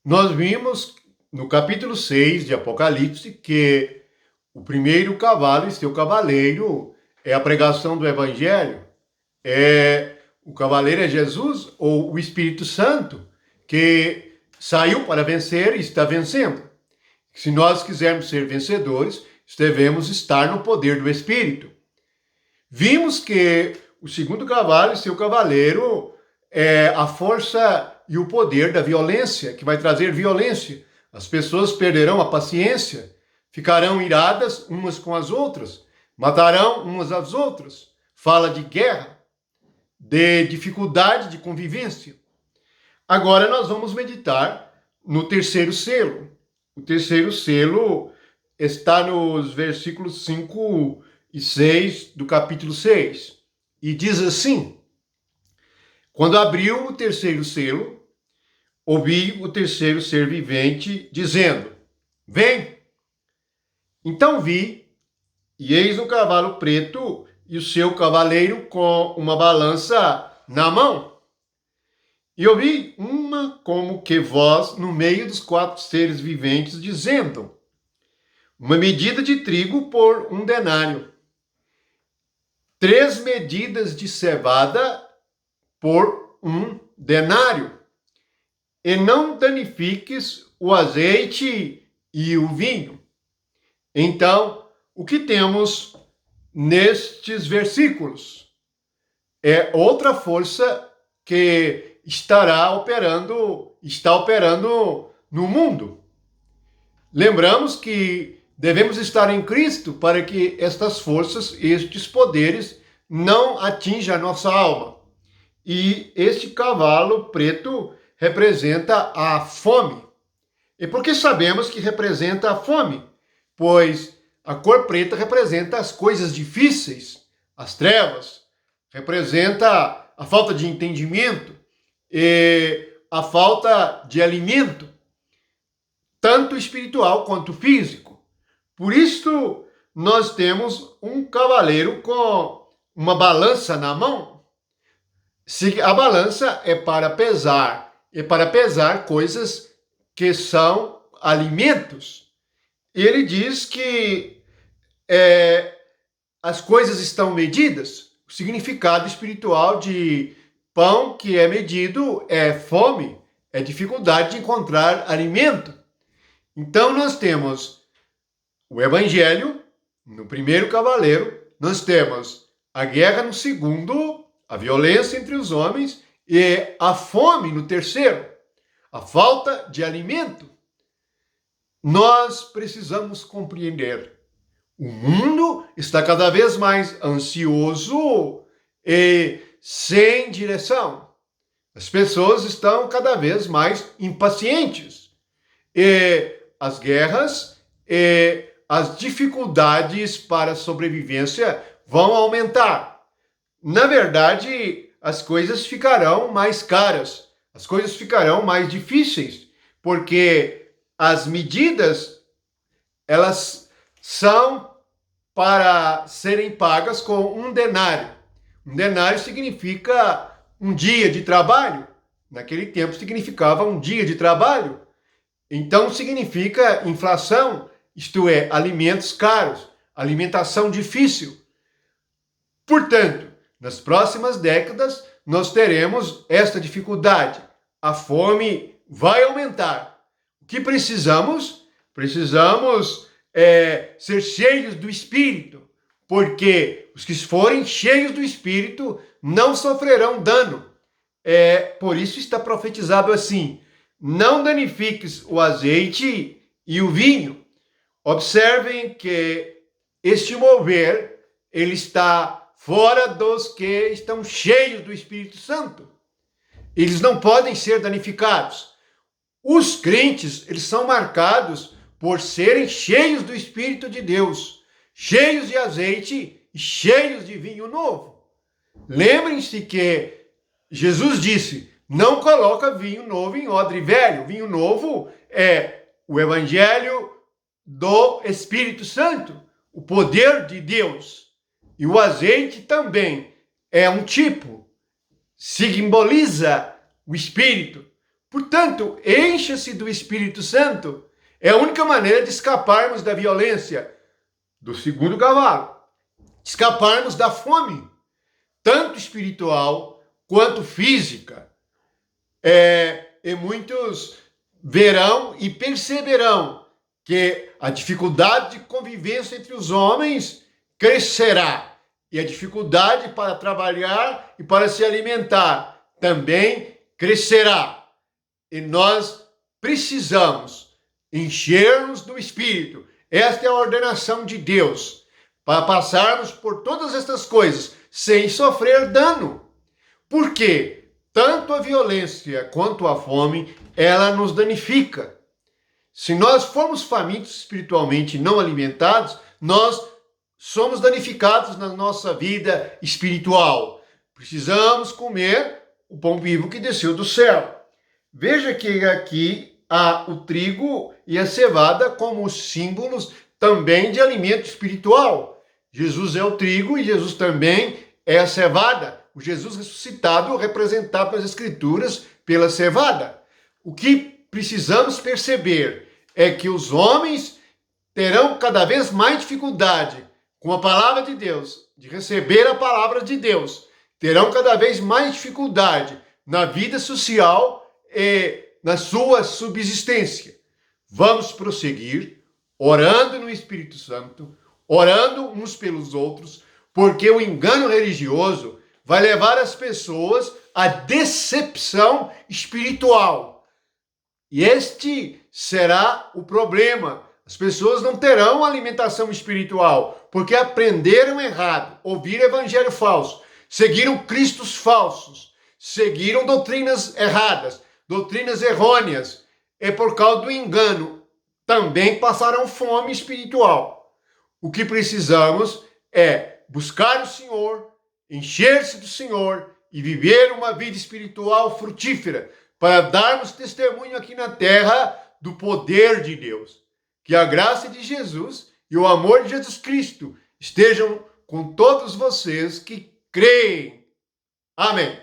Nós vimos no capítulo 6 de Apocalipse que o primeiro cavalo e seu cavaleiro é a pregação do Evangelho. O cavaleiro é Jesus ou o Espírito Santo, que saiu para vencer e está vencendo. Se nós quisermos ser vencedores, devemos estar no poder do Espírito. Vimos que o segundo cavalo e seu cavaleiro é a força e o poder da violência, que vai trazer violência. As pessoas perderão a paciência, ficarão iradas umas com as outras, matarão umas às outras. Fala de guerra, de dificuldade de convivência. Agora nós vamos meditar no terceiro selo. O terceiro selo está nos versículos 5 e 6 do capítulo 6. E diz assim: quando abriu o terceiro selo, ouvi o terceiro ser vivente dizendo: vem! Então vi, e eis um cavalo preto e o seu cavaleiro com uma balança na mão. E ouvi uma como que voz no meio dos quatro seres viventes dizendo: uma medida de trigo por 1 denário, 3 medidas de cevada por 1 denário, e não danifiques o azeite e o vinho. Então, o que temos nestes versículos? É outra força que está operando no mundo. Lembramos que devemos estar em Cristo para que estas forças, estes poderes, não atinjam a nossa alma. E este cavalo preto representa a fome. E por que sabemos que representa a fome? Pois a cor preta representa as coisas difíceis, as trevas, representa a falta de entendimento e a falta de alimento, tanto espiritual quanto físico. Por isso, nós temos um cavaleiro com uma balança na mão. Se a balança é para pesar coisas que são alimentos. Ele diz que as coisas estão medidas. O significado espiritual de pão que é medido é fome, é dificuldade de encontrar alimento. Então nós temos o Evangelho no primeiro cavaleiro, nós temos a guerra no segundo, a violência entre os homens, e a fome no terceiro, a falta de alimento. Nós precisamos compreender. O mundo está cada vez mais ansioso e sem direção. As pessoas estão cada vez mais impacientes. E as guerras e as dificuldades para a sobrevivência vão aumentar. Na verdade, as coisas ficarão mais caras, as coisas ficarão mais difíceis, porque as medidas, elas são para serem pagas com 1 denário. 1 denário significa um dia de trabalho. Naquele tempo significava um dia de trabalho. Então significa inflação, isto é, alimentos caros, alimentação difícil. Portanto, nas próximas décadas, nós teremos esta dificuldade. A fome vai aumentar. O que precisamos? Precisamos ser cheios do Espírito, porque os que forem cheios do Espírito não sofrerão dano. Por isso está profetizado assim: não danifiques o azeite e o vinho. Observem que este mover, ele está fora dos que estão cheios do Espírito Santo. Eles não podem ser danificados. Os crentes, eles são marcados por serem cheios do Espírito de Deus, cheios de azeite e cheios de vinho novo. Lembrem-se que Jesus disse: não coloca vinho novo em odre velho. Vinho novo é o Evangelho do Espírito Santo, o poder de Deus. E o azeite também é um tipo, simboliza o Espírito. Portanto, encha-se do Espírito Santo. É a única maneira de escaparmos da violência do segundo cavalo, escaparmos da fome, tanto espiritual quanto física. E muitos verão e perceberão que a dificuldade de convivência entre os homens crescerá, e a dificuldade para trabalhar e para se alimentar também crescerá. E nós precisamos encher-nos do Espírito. Esta é a ordenação de Deus, para passarmos por todas estas coisas sem sofrer dano. Por quê? Tanto a violência quanto a fome, ela nos danifica. Se nós formos famintos espiritualmente e não alimentados, nós somos danificados na nossa vida espiritual. Precisamos comer o pão vivo que desceu do céu. Veja que aqui há o trigo e a cevada como símbolos também de alimento espiritual. Jesus é o trigo e Jesus também é a cevada. O Jesus ressuscitado representado nas Escrituras pela cevada. O que precisamos perceber é que os homens terão cada vez mais dificuldade com a palavra de Deus, de receber a palavra de Deus. Terão cada vez mais dificuldade na vida social e na sua subsistência. Vamos prosseguir orando no Espírito Santo, orando uns pelos outros, porque o engano religioso vai levar as pessoas à decepção espiritual. E este será o problema. As pessoas não terão alimentação espiritual, porque aprenderam errado, ouviram evangelho falso, seguiram cristos falsos, seguiram doutrinas erradas, doutrinas errôneas, e por causa do engano também passaram fome espiritual. O que precisamos é buscar o Senhor, encher-se do Senhor e viver uma vida espiritual frutífera para darmos testemunho aqui na terra do poder de Deus. Que a graça de Jesus e o amor de Jesus Cristo estejam com todos vocês que creem. Amém.